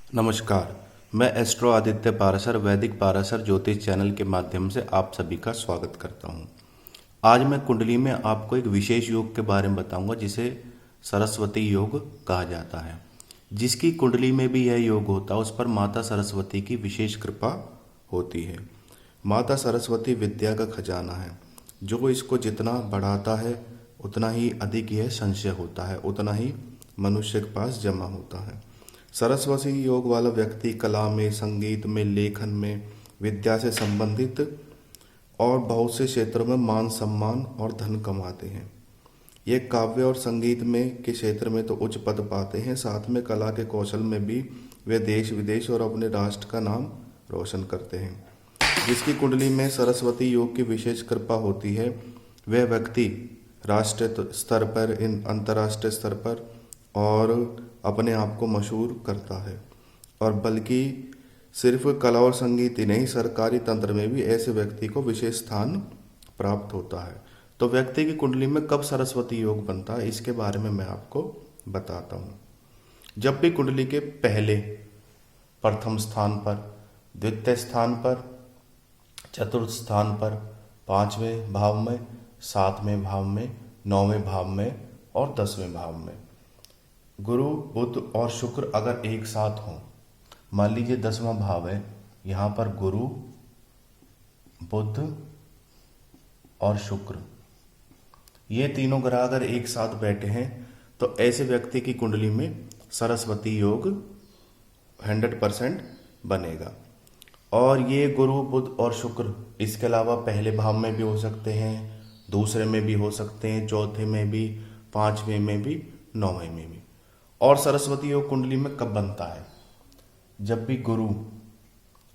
नमस्कार। मैं एस्ट्रो आदित्य पाराशर वैदिक पाराशर ज्योतिष चैनल के माध्यम से आप सभी का स्वागत करता हूं। आज मैं कुंडली में आपको एक विशेष योग के बारे में बताऊंगा जिसे सरस्वती योग कहा जाता है। जिसकी कुंडली में भी यह योग होता है उस पर माता सरस्वती की विशेष कृपा होती है। माता सरस्वती विद्या का खजाना है, जो इसको जितना बढ़ाता है उतना ही अधिक यह संचय होता है, उतना ही मनुष्य के पास जमा होता है। सरस्वती योग वाला व्यक्ति कला में, संगीत में, लेखन में, विद्या से संबंधित और बहुत से क्षेत्रों में मान सम्मान और धन कमाते हैं। ये काव्य और संगीत में के क्षेत्र में तो उच्च पद पाते हैं, साथ में कला के कौशल में भी वे देश विदेश और अपने राष्ट्र का नाम रोशन करते हैं। जिसकी कुंडली में सरस्वती योग की विशेष कृपा होती है वह व्यक्ति राष्ट्रीय स्तर पर, अंतर्राष्ट्रीय स्तर पर और अपने आप को मशहूर करता है। और बल्कि सिर्फ कला और संगीत ही नहीं, सरकारी तंत्र में भी ऐसे व्यक्ति को विशेष स्थान प्राप्त होता है। तो व्यक्ति की कुंडली में कब सरस्वती योग बनता है, इसके बारे में मैं आपको बताता हूँ। जब भी कुंडली के पहले, प्रथम स्थान पर, द्वितीय स्थान पर, चतुर्थ स्थान पर, पांचवें भाव में, सातवें भाव में, नौवें भाव में और 10वें भाव में गुरु, बुध और शुक्र अगर एक साथ हों, मान लीजिए 10वां भाव है, यहाँ पर गुरु, बुध और शुक्र, ये तीनों ग्रह अगर एक साथ बैठे हैं तो ऐसे व्यक्ति की कुंडली में सरस्वती योग 100% बनेगा। और ये गुरु, बुध और शुक्र इसके अलावा पहले भाव में भी हो सकते हैं, दूसरे में भी हो सकते हैं, चौथे में भी, पांचवें में भी, नौवें में भी। और सरस्वती योग कुंडली में कब बनता है? जब भी गुरु,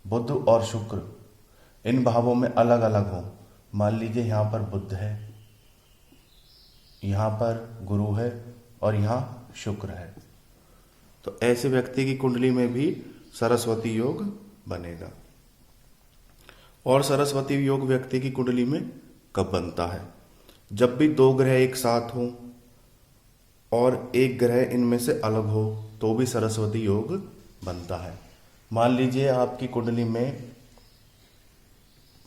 बुध और शुक्र इन भावों में अलग अलग हो। मान लीजिए यहाँ पर बुध है, यहाँ पर गुरु है और यहाँ शुक्र है, तो ऐसे व्यक्ति की कुंडली में भी सरस्वती योग बनेगा। और सरस्वती योग व्यक्ति की कुंडली में कब बनता है? जब भी दो ग्रह एक साथ हों और एक ग्रह इनमें से अलग हो तो भी सरस्वती योग बनता है। मान लीजिए आपकी कुंडली में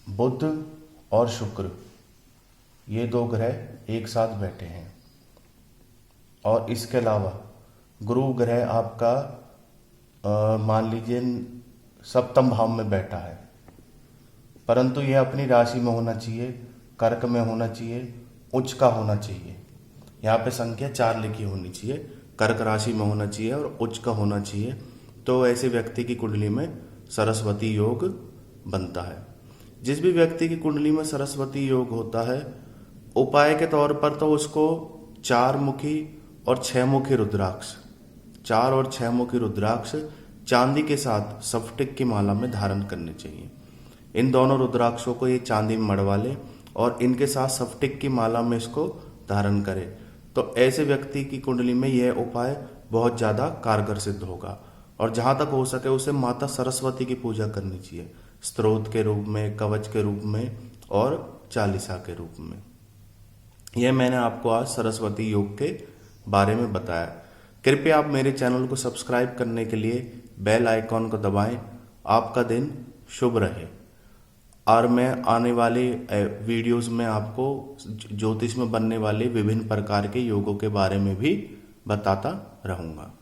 बुध और शुक्र ये दो ग्रह एक साथ बैठे हैं और इसके अलावा गुरु ग्रह आपका मान लीजिए सप्तम भाव में बैठा है, परंतु यह अपनी राशि में होना चाहिए, कर्क में होना चाहिए, उच्च का होना चाहिए। यहाँ पे संख्या 4 लिखी होनी चाहिए, कर्क राशि में होना चाहिए और उच्च का होना चाहिए। तो ऐसे व्यक्ति की कुंडली में सरस्वती योग बनता है। जिस भी व्यक्ति की कुंडली में सरस्वती योग होता है, उपाय के तौर पर तो उसको 4 मुखी और 6 मुखी रुद्राक्ष, 4 और 6 मुखी रुद्राक्ष चांदी के साथ स्फटिक की माला में धारण करने चाहिए। इन दोनों रुद्राक्षों को ये चांदी में मढ़वा ले और इनके साथ स्फटिक की माला में इसको धारण करे, तो ऐसे व्यक्ति की कुंडली में यह उपाय बहुत ज़्यादा कारगर सिद्ध होगा। और जहाँ तक हो सके उसे माता सरस्वती की पूजा करनी चाहिए, स्तोत्र के रूप में, कवच के रूप में और चालीसा के रूप में। यह मैंने आपको आज सरस्वती योग के बारे में बताया। कृपया आप मेरे चैनल को सब्सक्राइब करने के लिए बेल आइकॉन को दबाएं। आपका दिन शुभ रहे। और मैं आने वाले वीडियोस में आपको ज्योतिष में बनने वाले विभिन्न प्रकार के योगों के बारे में भी बताता रहूँगा।